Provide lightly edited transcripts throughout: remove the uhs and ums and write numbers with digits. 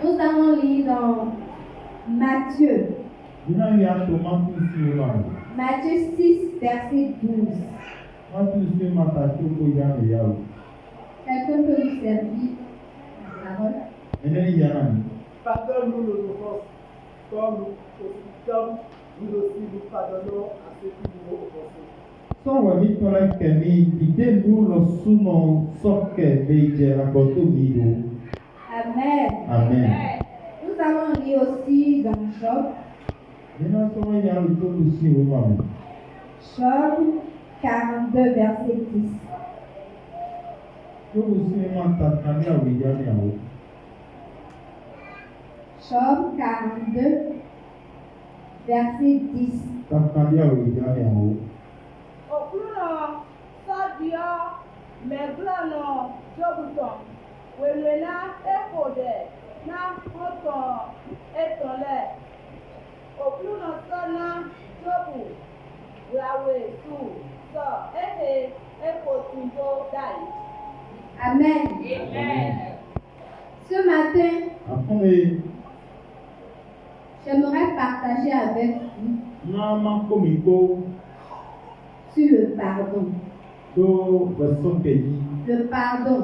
Nous allons lire dans Matthieu. Matthieu 6, verset 12. Quelqu'un peut nous servir la parole? Pardonne-nous nos offenses, comme nous aussi nous pardonnons à ceux qui nous ont offensés. Amen. Amen. Nous allons lire aussi dans Job. Job 42, verset 10. Job 42, verset 10. Okruno sadia meglano jobuton welena ekode na oton etole okruno sana jobu lawe tu so ehe ekotunto dai. Amen. Amen. Ce matin, j'aimerais partager avec vous sur le pardon. Le pardon.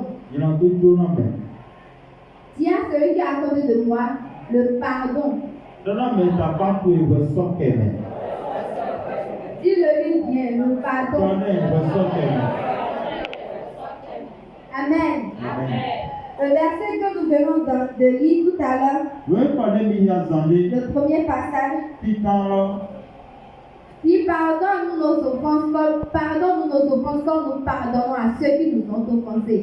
Dis à celui qui est à côté de moi, le pardon. Dis-le lui bien, le pardon. Amen. Le verset que nous venons de lire tout à l'heure, le premier passage, dit pardonne-nous nos offenses comme nous pardonnons à ceux qui nous ont offensés.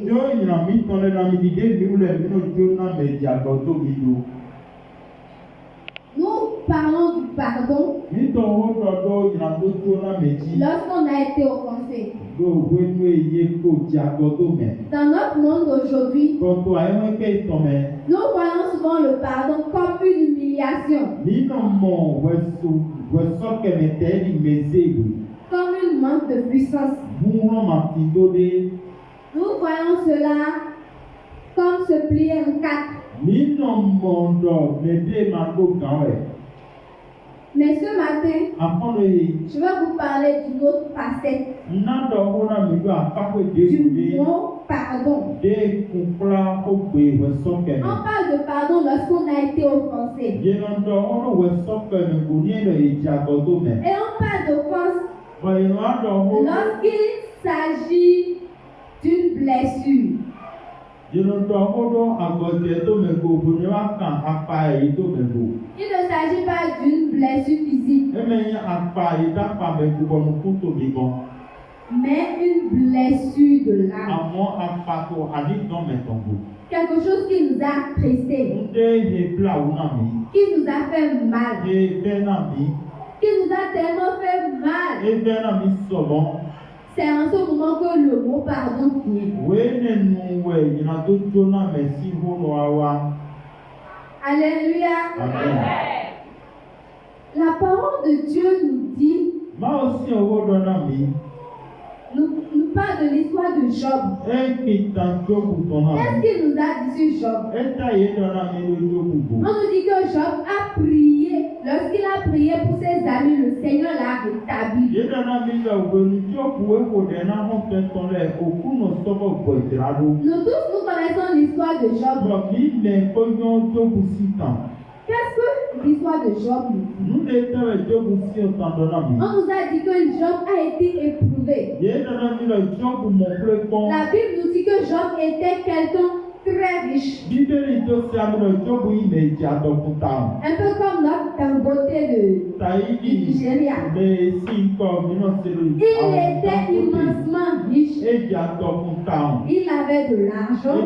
Nous parlons du pardon lorsqu'on a été offensé. Dans notre monde aujourd'hui, nous voyons souvent le pardon comme une humiliation, comme une manque de puissance. Nous voyons cela comme se plier en quatre. Mais ce matin, je vais vous parler d'une autre facette du mot pardon. On parle de pardon lorsqu'on a été offensé. Et on parle d'offense lorsqu'il s'agit d'une blessure. Il ne s'agit pas d'une blessure physique, mais une blessure de l'âme. Quelque chose qui nous a pressé, qui nous a fait mal, qui nous a tellement fait mal. C'est en ce moment que le mot pardon vient. Alléluia. Amen. La parole de Dieu nous dit, nous parle de l'histoire de Job. Qu'est-ce qu'il nous a dit sur Job? On nous dit que Job a prié. Lorsqu'il a prié pour ses amis, le Seigneur l'a rétabli. Nous tous, nous connaissons l'histoire de Job. Qu'est-ce que l'histoire de Job nous dit? On nous a dit que Job a été éprouvé. La Bible nous dit que Job était quelqu'un très riche. Un peu comme notre Dangote du Nigeria. Il était immensement riche. Il avait de l'argent.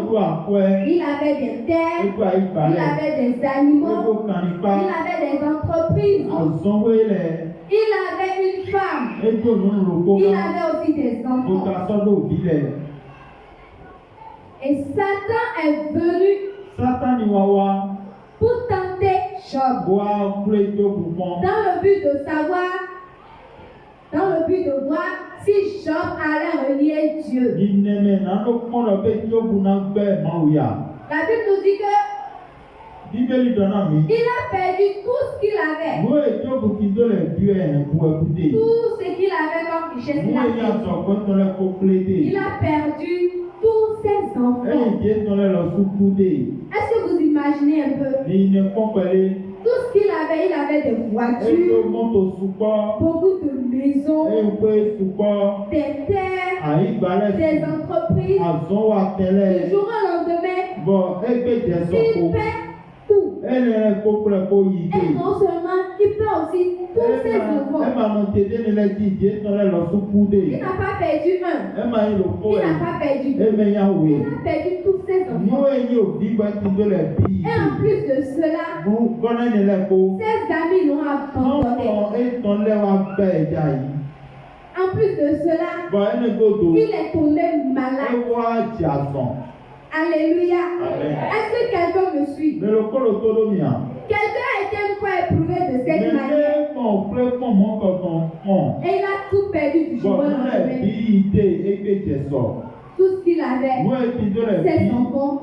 Il avait des terres. Il avait des animaux. Il avait des entreprises. Il avait une femme. Il avait aussi des enfants. Et Satan est venu pour tenter Job dans le but de savoir, dans le but de voir Si Job allait renier Dieu, la Bible nous dit que il a perdu tout ce qu'il avait. Tout ce qu'il avait comme richesse, il a perdu tous ses enfants. Est-ce que vous imaginez un peu? Tout ce qu'il avait, il avait des voitures, beaucoup de maisons, des terres, des entreprises. Du jour au lendemain, il perd tout. Et non seulement, il perd aussi tous ses enfants. Il n'a pas perdu un. Il n'a pas perdu deux. Il a perdu tous ses enfants. Et en plus de cela, ses amis l'ont abandonné. En plus de cela, il est tombé malade. Alléluia. Est-ce que quelqu'un me suit? Quelqu'un a été une fois éprouvé de cette manière. Et il a tout perdu du jour au lendemain. Tout ce qu'il avait, ses enfants.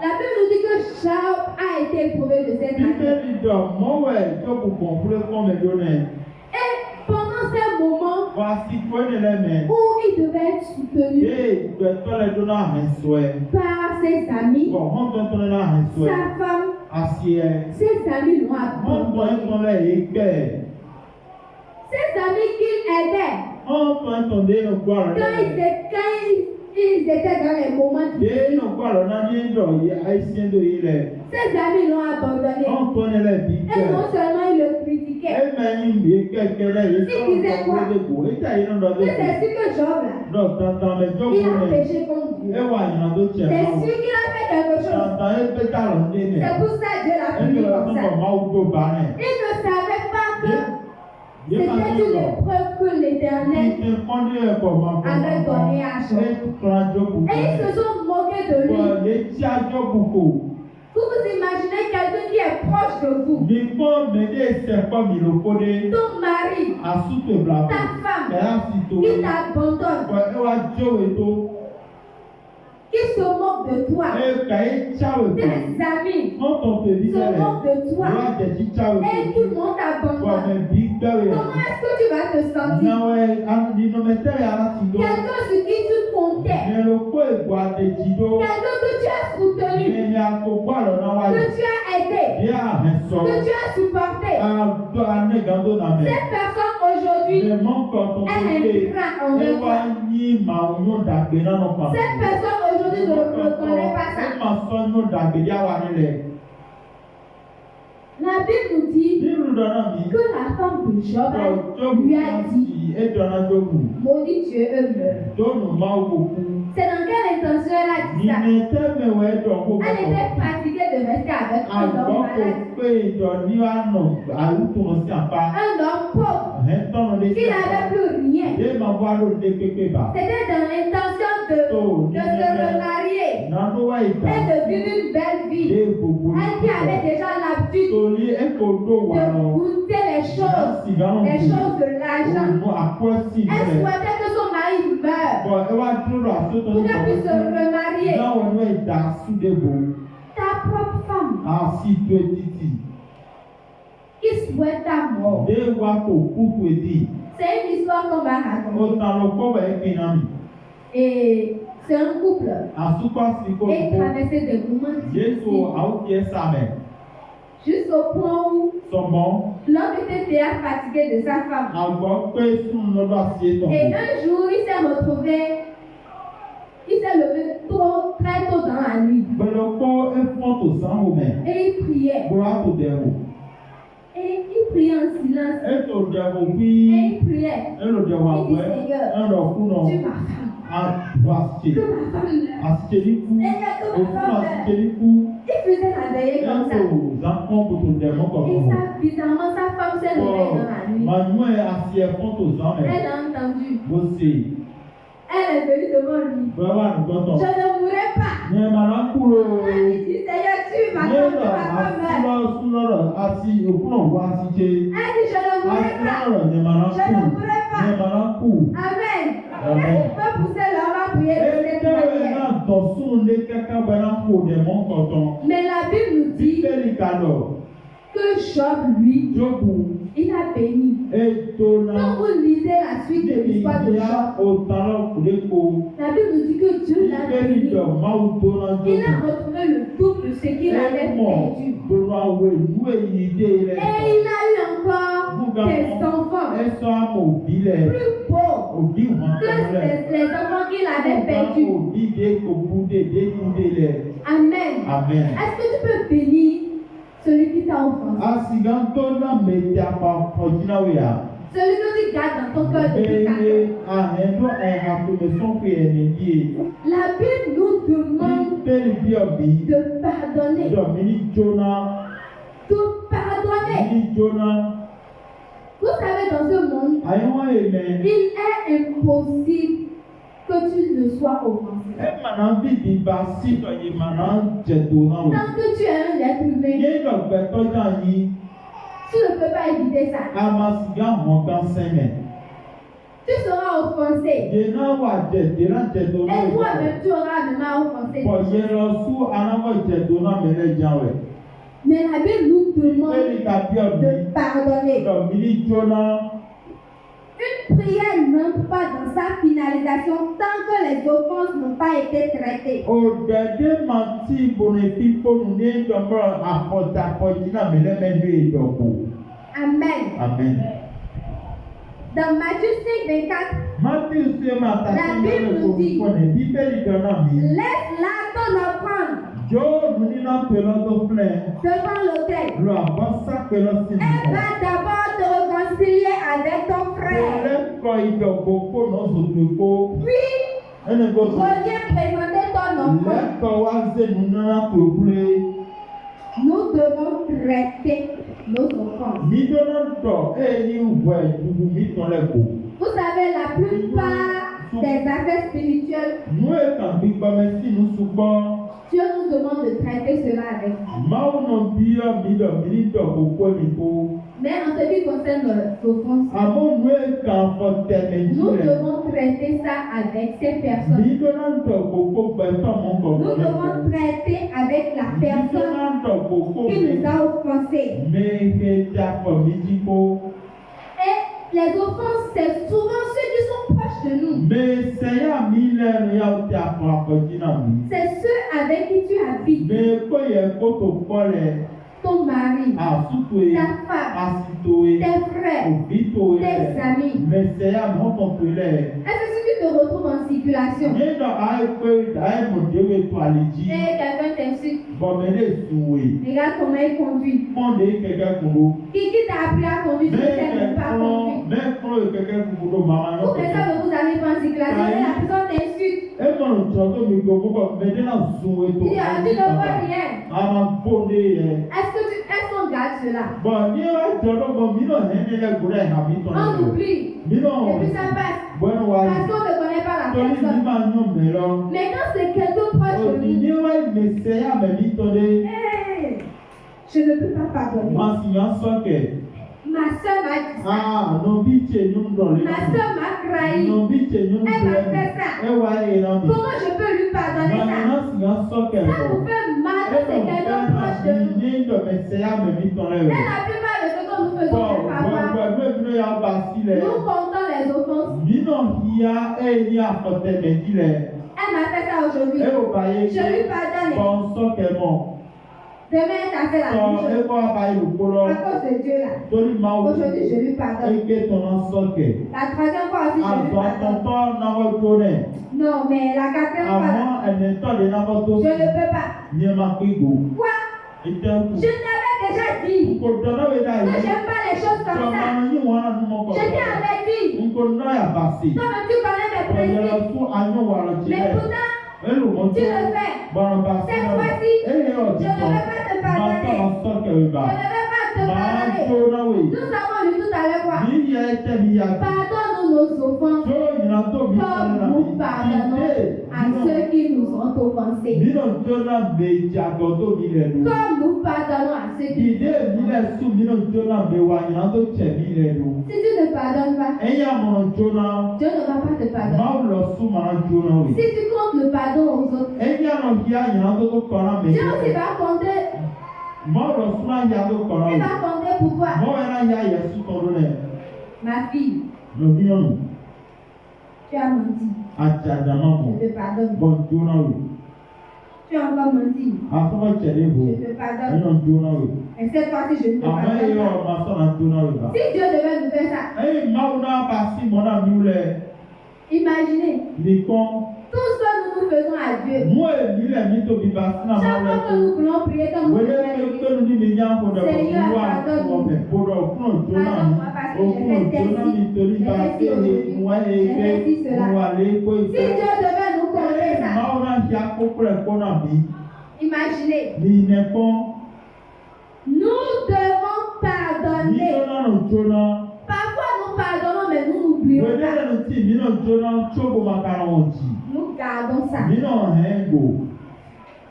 La Bible nous dit que Job a été éprouvé de cette manière. Et pendant ces moments où il devait être soutenu par ses amis, sa femme, ses amis l'ont abandonné. Ses amis qu'il aidait, quand ils étaient dans les moments difficiles, ses amis l'ont abandonné. Et non seulement ils le critiquaient, ils disaient quoi? Que c'est sûr que Job là, il a péché contre Dieu. C'est sûr qu'il a fait quelque chose. C'est pour ça que Dieu l'a puni comme ça. Il ne savait pas que c'était une épreuve que l'Éternel avait donnée à Job. Et ils se sont moqués de lui. Vous vous imaginez quelqu'un qui est proche de vous, ton mari, ta femme, qui t'abandonne, qui se moque de toi, tes amis se moquent de toi, et tout le monde t'abandonne. Comment est-ce que tu vas te sentir? Quelqu'un sur qui tu comptais, quelqu'un que tu as soutenu, que tu as aidé, que tu as supporté. Cette personne aujourd'hui, elle est grande envers toi. Cette personne aujourd'hui ne reconnaît pas ça. La Bible nous dit que la femme de Job lui a dit, maudit Dieu meurt. C'est dans quelle intention elle a dit ça? Elle était fatiguée de rester avec un homme malade. Un homme pauvre qui n'avait plus rien. C'était dans l'intention de se remarier et de vivre une belle vie. Elle qui avait déjà l'habitude de goûter les choses de l'argent. Elle souhaitait que son mari meure pour qu'elle puisse se remarier. Ta propre femme qui souhaite ta mort. C'est une histoire qu'on va raconter. Et c'est un couple. Et il traversait des moments difficiles. Jusqu'au point où l'homme était déjà fatigué de sa femme. Et un jour, il s'est retrouvé, il s'est levé très tôt dans la nuit. Et il priait. Et il priait en silence. Et il priait. Il dit, Seigneur, tu m'as femme. Que ma femme meure. Seigneur, que ma femme meure. Il faisait la veillée comme ça. Et ça, bizarrement, sa femme s'est levée dans la nuit. Elle a entendu. Elle est venue devant lui. Je ne mourrai pas. Elle dit, Seigneur, tu puis ma femme meurt. Elle dit, je ne mourrai pas. Amen. Est-ce qu'on peut pousser l'homme à prier de cette manière? Mais la Bible nous dit que Job, lui, il a béni. Quand vous lisez la suite de l'histoire de Job, la Bible nous dit que Dieu l'a béni. Il a retrouvé le double de ce qu'il avait perdu. Et il a eu encore des enfants plus beaux que les enfants qu'il avait perdus. Amen. Est-ce que tu peux bénir celui qui t'a offensé? Celui que tu gardes dans ton cœur depuis 4 ans. La Bible nous demande de pardonner. De pardonner. Vous savez, dans ce monde, il est impossible que tu ne sois offensé. Tant que tu es un être humain, tu ne peux pas éviter ça. Tu seras offensé. Et toi-même, tu auras même à offenser. Mais la Bible nous demande de pardonner. Une prière n'entre pas dans sa finalisation tant que les offenses n'ont pas été traitées. Amen. Dans Matthieu 5:24, la Bible nous dit, laisse-la ton offrande devant l'autel. Elle va d'abord te réconcilier avec ton frère. Puis, reviens présenter ton offrande. Nous devons traiter nos offenses. Vous savez, la plupart des affaires spirituelles, Dieu nous demande de traiter cela avec nous. Mais en ce qui concerne nos offenses, nous devons traiter ça avec ces personnes. Nous devons traiter avec la personne qui nous a offensés. Et les offenses, c'est souvent ceux qui sont proches de nous. C'est ceux avec qui tu habites. Ton mari, ta femme, tes frères, tes amis. Est-ce que si tu te retrouves en circulation et quelqu'un t'insulte, regarde comment il conduit. Qui t'a appris à conduire, tu ne sais même pas conduire. Vous pensez que vous n'allez pas en circulation et la personne t'insulte. Il dit, tu ne vois rien. Est-ce qu'on garde cela? On oublie. Et puis ça passe. Parce qu'on ne connaît pas la personne. Mais quand c'est quelqu'un proche de nous, je ne peux pas pardonner. Ma soeur m'a dit ça. Ma soeur m'a trahi. Elle m'a fait ça. Comment je peux lui pardonner ça? Ça vous fait mal, c'est quelqu'un proche de nous. Et la plupart de ce que nous faisons, c'est parfois, nous comptons les offenses. Elle m'a fait ça aujourd'hui. Je lui pardonne. Demain, elle t'a fait la même chose. À cause de Dieu là. Aujourd'hui, je lui pardonne. La troisième fois aussi, je lui pardonne. Non, mais la quatrième fois là, je ne peux pas. Quoi? Je t'avais déjà dit que j'aime pas les choses comme ça. Je t'avais dit. Toi-même, tu connais mes principes. Mais pourtant, tu le fais. Cette fois-ci, je ne vais pas te pardonner. Je ne vais pas te pardonner. Nous avons lu tout à l'heure quoi. Pardonne-nous nos offenses, comme nous pardonnons à ceux qui nous ont offensés. Comme nous pardonnons à ceux qui nous ont offensés. Si tu ne pardonnes pas, Dieu ne va pas te pardonner. Si tu comptes le pardon aux autres, Dieu aussi va compter. Il va compter pour toi. Ma fille, tu as menti. Je te pardonne. Tu as encore menti. Je te pardonne. Et cette fois-ci, je ne te pardonne pas. Si Dieu devait nous faire ça, imaginez tout ce que nous faisons à Dieu. Chaque fois que nous voulons prier, comme nous Seigneur, pardonne-moi. Pardonne-moi parce que j'ai fait cela. Si Dieu devait nous conter ça, imaginez. Nous devons pardonner. Parfois nous pardonnons, mais nous n'oublions pas. Nous gardons ça.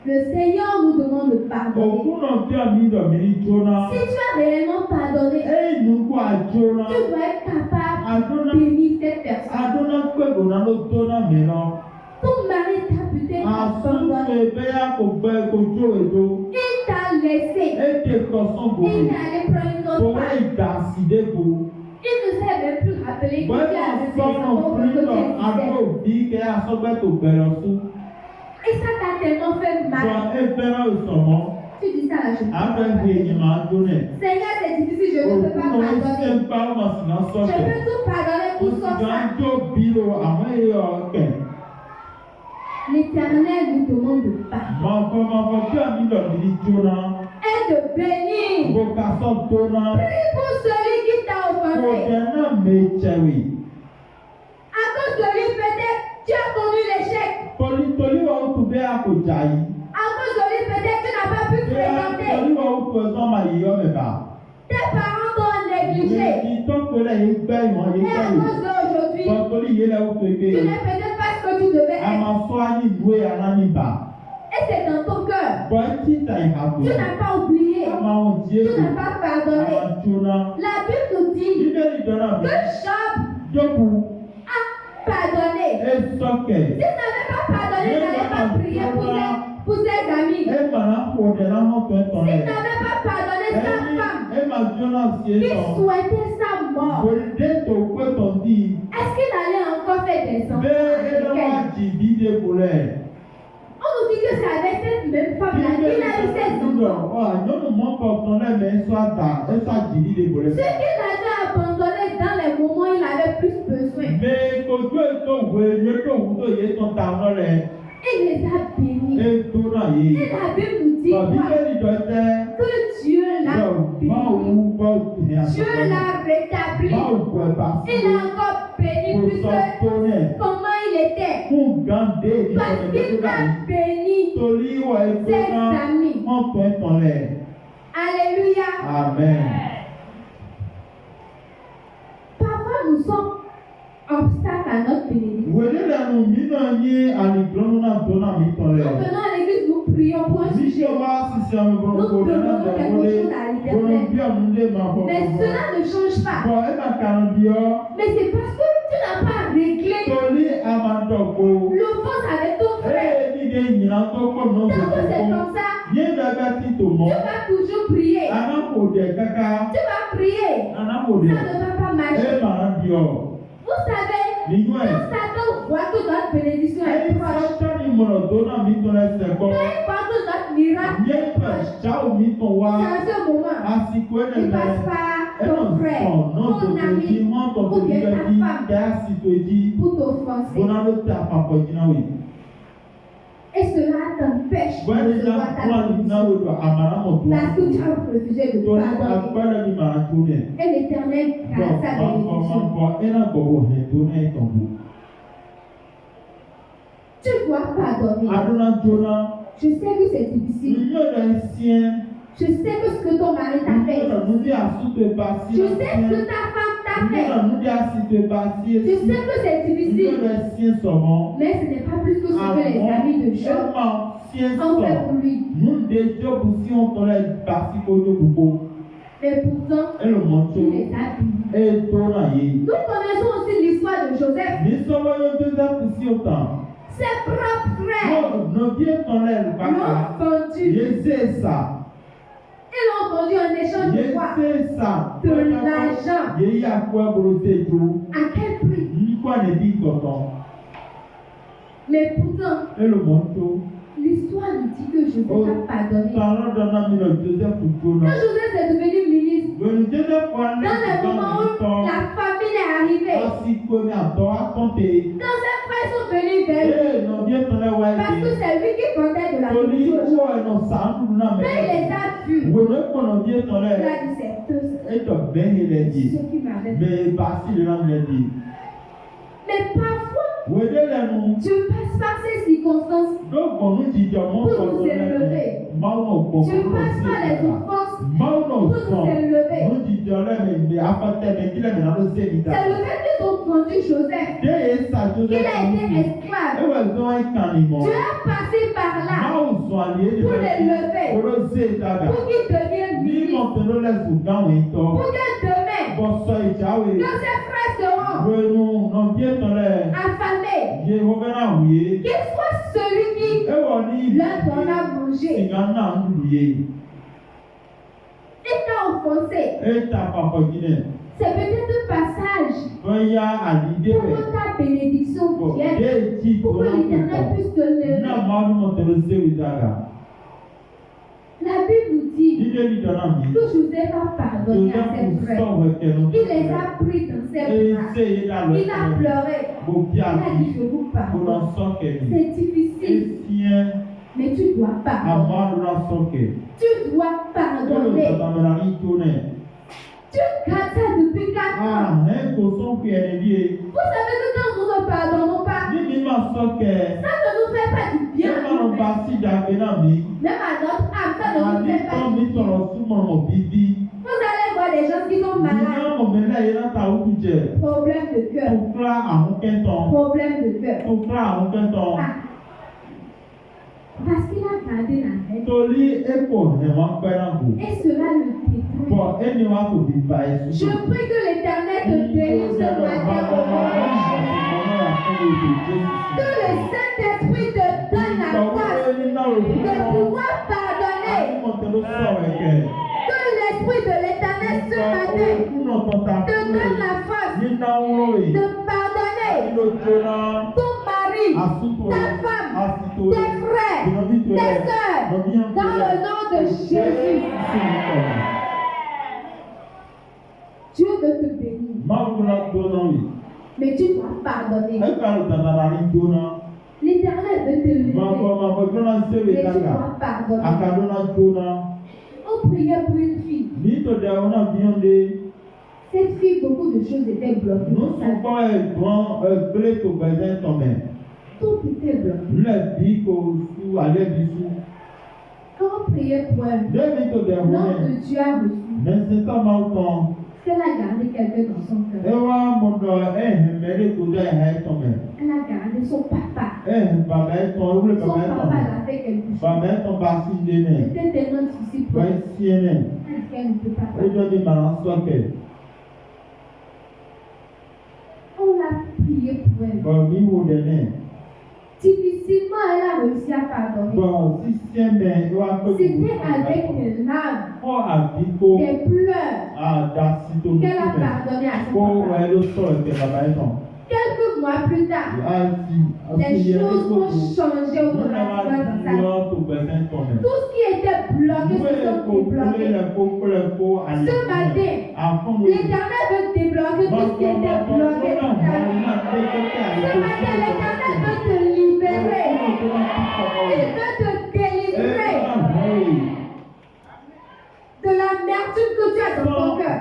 Le Seigneur nous demande de pardonner. Si tu as réellement pardonné, tu dois être capable de bénir cette personne. Ton mari t'a peut-être abandonné. Il t'a laissé. Il est allé prendre une autre femme. Il ne s'est même plus rappelé que tu avais des enfants que tu existais. Et ça t'a tellement fait mal. Tu dis ça là, je ne peux pas pardonner. Seigneur, c'est difficile, je ne peux pas pardonner. Je peux tout pardonner pour ça. L'Éternel nous demande de pardonner. Et de bénir. Prie pour celui qui t'a offensé. À cause de lui, peut-être, tu as connu l'échec. À cause de lui, peut-être, tu n'as pas pu fréquenter. Tes parents t'ont négligé. Et à cause d'aujourd'hui, tu n'es peut-être pas ce que tu devais être. Et c'est dans ton cœur. Tu n'as pas oublié. Tu n'as pas pardonné. La Bible nous dit que Job a pardonné. S'il n'avait pas pardonné, il n'allait pas prier pour ses amis. S'il n'avait pas pardonné sa femme, il souhaitait sa mort. Est-ce qu'il allait encore faire des enfants? On nous dit que c'est avec cette même femme-là qu'il a eu ses enfants. Ce qu'il avait abandonné dans les moments où il avait plus besoin, il les a bénis. Et la Bible nous dit quoi? Que Dieu l'a béni. Dieu l'a rétabli. Il a encore béni plus que comment il était. Parce qu'il a béni ses amis. Alléluia. Amen. Parfois nous sommes obstacles à notre bénédiction. En venant à l'église, nous prions pour un sujet. Nous demandons quelque chose à l'Éternel. Mais cela ne change pas. Mais c'est parce que tu n'as pas réglé l'offense avec ton frère. Tant que c'est comme ça, tu vas toujours prier. Tu vas prier. Ça ne va pas marcher. Vous savez, quand Satan voit que notre bénédiction est proche, quand il voit que notre miracle est proche, c'est à ce moment, il passe par ton frère, ton ami, ou bien ta femme, pour t'offenser. Et cela t'empêche de recevoir ta bénédiction. Parce que tu as refusé de pardonner. Et l'Éternel garde sa bénédiction. Tu dois pardonner. Je sais que c'est difficile. Je Je sais que ce que ton mari t'a fait. Je sais ce que ta femme t'a fait. Je sais que c'est difficile. Mais ce n'est pas plus que ce que les amis de Job ont fait pour lui. Mais pourtant, il les a bénis. Nous connaissons aussi l'histoire de Joseph. Ses propres frères l'ont vendu. Ils l'ont vendu en échange de quoi? De l'argent. À quel prix? Mais pourtant, l'histoire nous dit que Joseph a pardonné. Quand Joseph est devenu ministre, dans le moment où la famine est arrivée, quand ses frères sont venus vers lui, parce que c'est lui qui comptait de la nourriture, quand il les a vus, il a dit c'est ce qui m'avait fait. Mais parfois, tu passes par ces circonstances pour nous élever. Tu passes par les offenses pour nous élever. C'est le fait qu'ils ont vendu Joseph, qu'il a été esclave. Tu as passé par là pour l'élever, pour qu'il devienne ministre, pour que demain, que ses frères seront affamés, qu'il soit celui qui leur donne à manger. Et t'a offensé. C'est peut-être un passage pour ta bénédiction vienne, pour que l'Éternel puisse te lever. La Bible dit que Joseph a pardonné à ses frères. Il les a pris dans ses bras. Il a pleuré. Il a dit je vous pardonne. C'est difficile. Mais tu dois pardonner. Tu dois pardonner. Tu gardes ça depuis 4 ans. Vous savez que quand nous ne pardonnons pas, ça ne nous fait pas du bien. Même à notre âme, ça ne nous fait pas du bien. Vous allez voir des gens qui sont malades. Problème de cœur. Problème de cœur. Parce qu'il a gardé la tête. Et cela le détruit. Je prie que l'Éternel te délivre ce matin au nom. Que le Saint-Esprit te donne la force de pouvoir pardonner. Que l'Esprit de l'Éternel ce matin te donne la force de pardonner ton mari, ta femme, tes frères, tes sœurs, dans le nom de Jésus. Dieu veut te bénir. Mais tu dois pardonner. L'Éternel veut te lever. Mais tu dois pardonner. On priait pour une fille. Cette fille, beaucoup de choses étaient bloquées. Tout était bloqué. Quand on priait pour elle, l'ange de Dieu a reçu. Elle a gardé quelqu'un dans son cœur. Elle a gardé son papa. Son papa l'a fait quelque chose. C'était tellement difficile pour elle. Elle ne peut pas parler. On l'a prié pour elle. Difficilement, elle a réussi à pardonner. C'était avec des larmes, des pleurs, qu'elle a pardonné à son papa. Quelques mois plus tard, les choses ont changé au moment dans sa vie. Tout ce qui était bloqué se sont débloqués. Ce matin, l'Éternel veut débloquer tout ce qui était bloqué dans ta vie. Ce matin, l'Éternel veut te libérer. Il veut te délivrer de l'amertume que tu as dans ton cœur.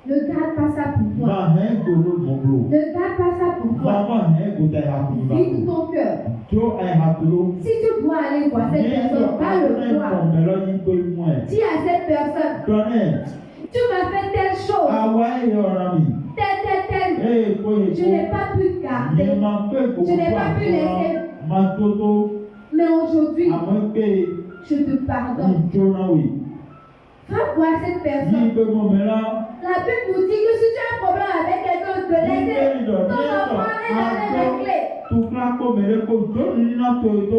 Ne garde pas ça pour toi. Ne garde pas ça pour toi. Vide ton cœur. Si tu dois aller voir cette personne, va le voir. Dis à cette personne, tu m'as fait telle chose, telle. Je n'ai pas pu garder, je n'ai pas pu laisser. Mais aujourd'hui, je te pardonne. Va voir cette personne. La Bible nous dit que si tu as un problème avec quelqu'un, de laisser ton enfant et donner les clés.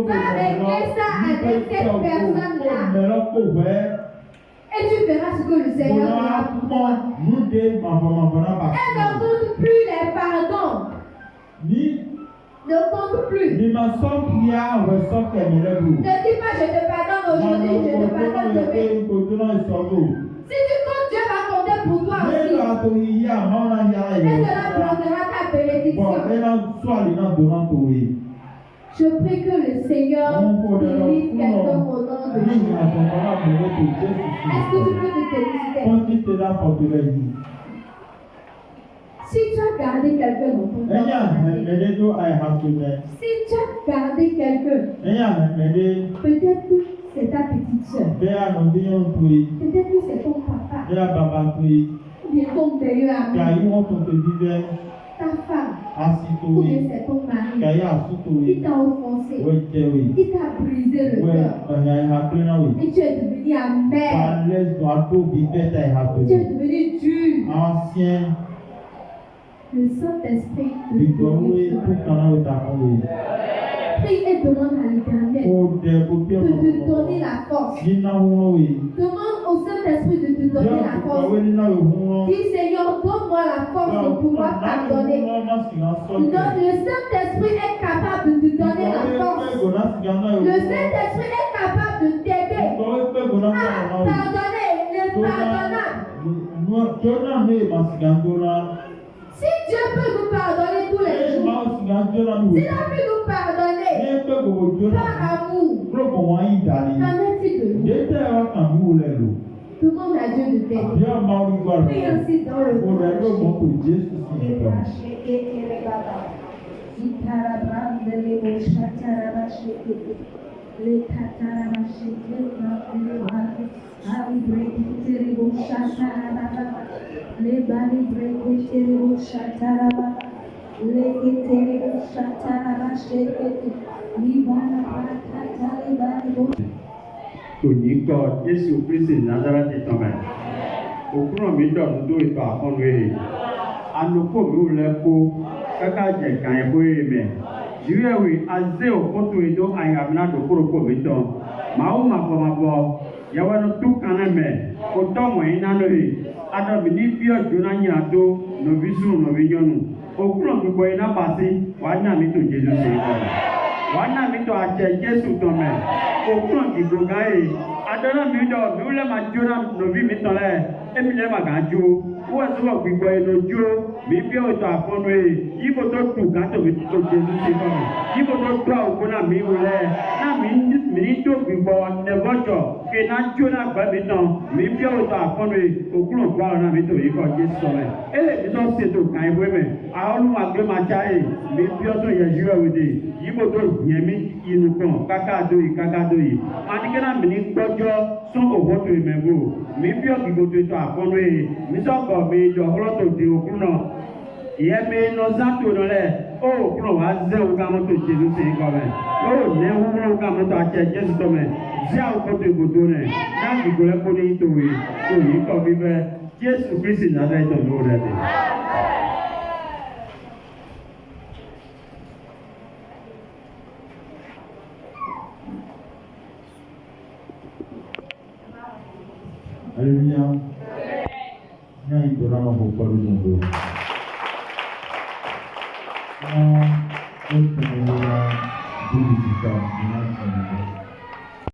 Va régler ça avec cette personne-là. Et tu verras ce que le Seigneur fera pour toi. Elle ne compte plus les pardons. Ne compte plus. Ne dis pas je te pardonne aujourd'hui, je te pardonne demain. Si tu comptes, Dieu va compter pour toi aussi. Et cela bloquera ta bénédiction. Je prie que le Seigneur délivre quelqu'un au nom de Jésus. Est-ce que tu peux te féliciter? Si tu as gardé quelqu'un dans ton cœur, si tu as gardé quelqu'un, peut-être que c'est ta petite soeur, peut-être que c'est ton papa, ou bien ton meilleur ami, ta femme, ou bien c'est ton mari, il t'a offensé, il t'a brisé le cœur, et tu es devenu amer, tu es devenu dur. Le Saint-Esprit te délivre. Prie et demande à l'Éternel de te donner la force. Demande au Saint-Esprit de te donner la force. Dis Seigneur, donne-moi la force de pouvoir pardonner. Le Saint-Esprit est capable de te donner la force. Le Saint-Esprit est capable de t'aider à pardonner l'impardonnable. Si Dieu peut nous pardonner tous les jours, s'il a pu nous pardonner par amour, qu'en est-il de nous? Demande à Dieu de t'aider. Prie ainsi dans le nom de Jésus. Tònyíkọ Jésù Kristi Nazareti tọmẹ. Òkúrò mi dọ̀tún tó ìtọ̀ àkọ́nùwé. Anukó mi ò lẹ́kọ́ kẹ́kẹ́ jẹ̀ kàn bóyè mẹ́. Ìwéwì azé òkútù ìdó àyàmínà dòkúrò kò mi tán. Màá wò máa bọ̀ máa bọ̀. Yàwó ẹnu tó kàn án mẹ́. Kò tọ́ wọ̀nyí nánú rè. Adọ̀bí ní bí ọ̀dọ́ náà yìí àdó nòbí sùn nòbí yọnu. Òkúrò gbogbo iná pàṣẹ wàá ní àmì tó Jésù ṣe é kọ́. Wàá ní àmì tó àjẹ Jésù tán mẹ́. Òkúrò gbogbo gáyé. Adọ́nà mi dọ̀ mi wúlẹ̀ máa jóná nòbí mi tán lẹ̀. Èmi lẹ́ máa gà jó. Wọ́n sọ̀rọ̀ gbogbo ẹnu jó. Mi bí ọ̀tọ̀ àfọ́nù yìí. Yíbo tó tù gàtò mi tó Jésù ṣe kọ́ mi. Yíbo tó tó àwòkọ́ náà mi wúlẹ̀. Náà mi ní tó gbogbo ẹ̀fọ́jọ̀. Kì í náà jóná gbẹ́ mi tán. Mi bí ọ̀tọ̀ àfọ́nù yìí. Òkúrò gbọ́ àwọn náà mi tó yìí kọ́ Jésù sọ mẹ́. Ele mi tó ṣètò kàn ìwé mẹ́. Àwọn olùwàgbé máa já yìí. Mi bí ọ̀tọ̀ yẹ yíwẹ̀ wòde. Yíbo tó yẹn mi inú kan kákàdó yìí. Àníkẹ́ náà mi ní gbọ́jọ́ sún òwò tó ìmẹ̀bù. Mi bí ọ̀gbìgbò tó ètò àfọ́nù yìí. Mi sọ̀kọ̀ mi jọ ọlọ́tò di òkú náà. Ìyẹn mi lọ sátò lọ lẹ̀. Ó òkú náà wá zẹ́ òkú àmọ́ tó Jésù ṣe é kọ́ mẹ́. Ó ní wúwo òkú àmọ́ tó àṣẹ Jésù tọ́ mẹ́. Zẹ́ òkú tó ìgbòdo rẹ̀. Náà gbìgbò rẹ̀ kó ní ìtòwé. Tó yìí kọ́ fífẹ́. Jésù Kristi Nazareti ló rẹ̀ dé. Alléluia. Nya idora ma ko kwa lundo. Nya o tene ya duli kita ina